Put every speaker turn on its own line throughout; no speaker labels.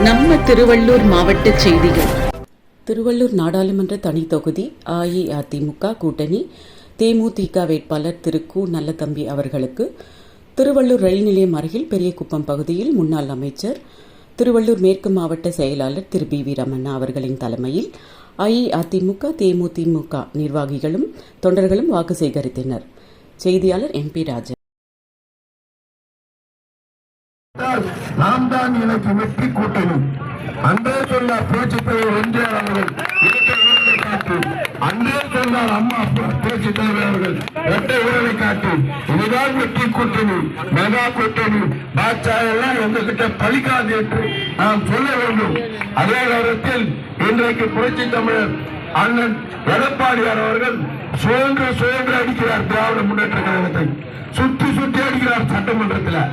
நம்ம திருவள்ளூர் மாவட்ட செய்திகள்.
திருவள்ளூர் நாடாளுமன்ற தனி தொகுதி அஇஅதிமுக கூட்டணி தேமுதிக வேட்பாளர் திரு கு. நல்லதம்பி அவர்களுக்கு திருவள்ளூர் ரயில் நிலையம் அருகில் பெரியகுப்பம் பகுதியில் முன்னாள் அமைச்சர், திருவள்ளூர் மேற்கு மாவட்ட செயலாளர் திரு பி. வி. ரமண்ணா அவர்களின் தலைமையில் அஇஅதிமுக தேமுதிக நிர்வாகிகளும் தொண்டர்களும் வாக்கு சேகரித்தனர். செய்தியாளர் எம். பி. ராஜன்.
நாம் தான் எனக்கு வெற்றி கூட்டணி அன்றே சொன்னார் புரட்சித் தலைவர் எம்ஜிஆர் அவர்கள் இரட்டை உறவை காட்டி, அன்றே சொன்னார் அம்மா புரட்சித் தலைவர் அவர்கள் இரட்டை உறவை காட்டி, இதுதான் வெற்றி கூட்டணி, மெகா கூட்டணி, பாட்சா எல்லாம் எங்ககிட்ட பலிக்காது என்று நாம் சொல்ல வேண்டும். அதே நேரத்தில் இன்றைக்கு புரட்சி தமிழர் அண்ணன் எடப்பாடியார் அவர்கள் சுழன்று அடிக்கிறார். திராவிட முன்னேற்ற கழகத்தை சுற்றி அடிக்கிறார் சட்டமன்றத்தில்.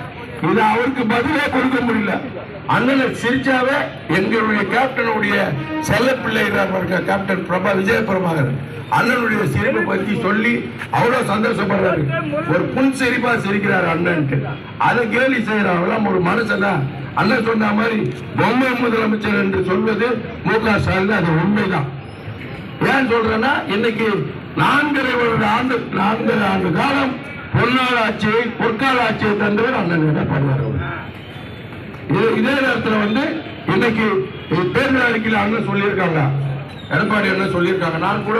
இது அவருக்கு பதிலே கொடுக்க முடியல. அண்ணனை சிரிச்சாவே எங்களுடைய கேப்டனுடைய செல்ல பிள்ளை கேப்டன் விஜய பிரபாகர் அண்ணனுடைய சிரிப்பை பற்றி சொல்லி அவ்வளவு சந்தோஷப்படுறாரு. ஒரு புன் சிரிப்பா சிரிக்கிறார் அண்ணன்ட்டு. அதை கேலி செய்யறாங்க ஒரு மனுஷன். அண்ணன் சொன்ன மாதிரி பொம்மை முதலமைச்சர் என்று சொல்வது மு.க. ஸ்டாலின். அது உண்மைதான். ஏன் சொல்றேன்னா, இன்னைக்கு 4 ஆண்டு காலம் பொற்கால ஆட்சியை தந்தவர் அண்ணன் எடப்பாடியார். இதே நேரத்தில் இன்னைக்கு தேர்தல் அறிக்கையில் அண்ணன் சொல்லியிருக்காங்க, எடப்பாடி அண்ணன் சொல்லியிருக்காங்க. நான் கூட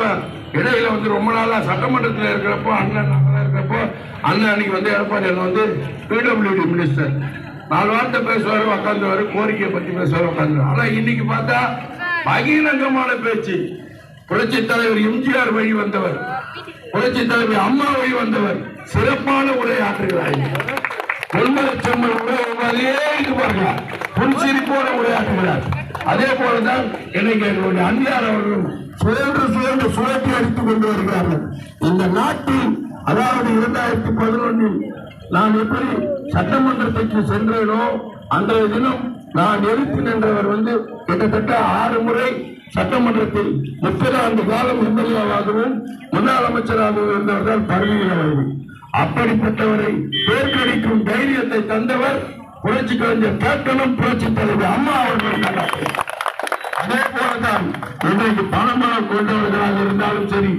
இடையில ரொம்ப நாளா சட்டமன்றத்தில் இருக்கிறப்போ அண்ணன் அன்னைக்கு எடப்பாடி அண்ணன் பிடபிள்யூடி மினிஸ்டர் 4 வார்த்தை பேசுவாரு, உட்காந்துவாரு, கோரிக்கையை பத்தி பேசுவாரு, உட்காந்து. ஆனா இன்னைக்கு பார்த்தா பகிரங்கமான பேச்சு. புரட்சி தலைவர் எம்ஜிஆர் வழி வந்தவர், புரட்சி தலைவர் அம்மா வழி வந்தவர், சிறப்பான உரையாற்றுகிறார்கள். பொன்மலச்செம்மல் உரையாடியே இருப்பார்கள், புன்சிரிப்போட உரையாற்றுகிறார். அதே போலதான் இன்னைக்கு எங்களுடைய அந்நியார் அவர்களும் சுழற்றி அடித்துக் கொண்டு வருகிறார்கள். இந்த நாட்டில், அதாவது 2011 நான் எப்படி சட்டமன்றத்திற்கு சென்றேனோ அன்றைய தினம் நான் எழுப்பி நின்றவர் கிட்டத்தட்ட 6 முறை சட்டமன்றத்தில் 30 ஆண்டு காலம் எம்எல்ஏவாகவும் முன்னாள் அமைச்சராகவும் இருந்தவர்கள் பதவியில். அப்படிப்பட்டவரை தோற்கடிக்கும் தைரியத்தை தந்தவர் புரட்சி கலைஞர் கேப்டனும் புரட்சி தலைவர் அம்மா அவர்கள். அதே போலதான் இன்றைக்கு பணமாக கொண்டவர்களாக இருந்தாலும் சரி,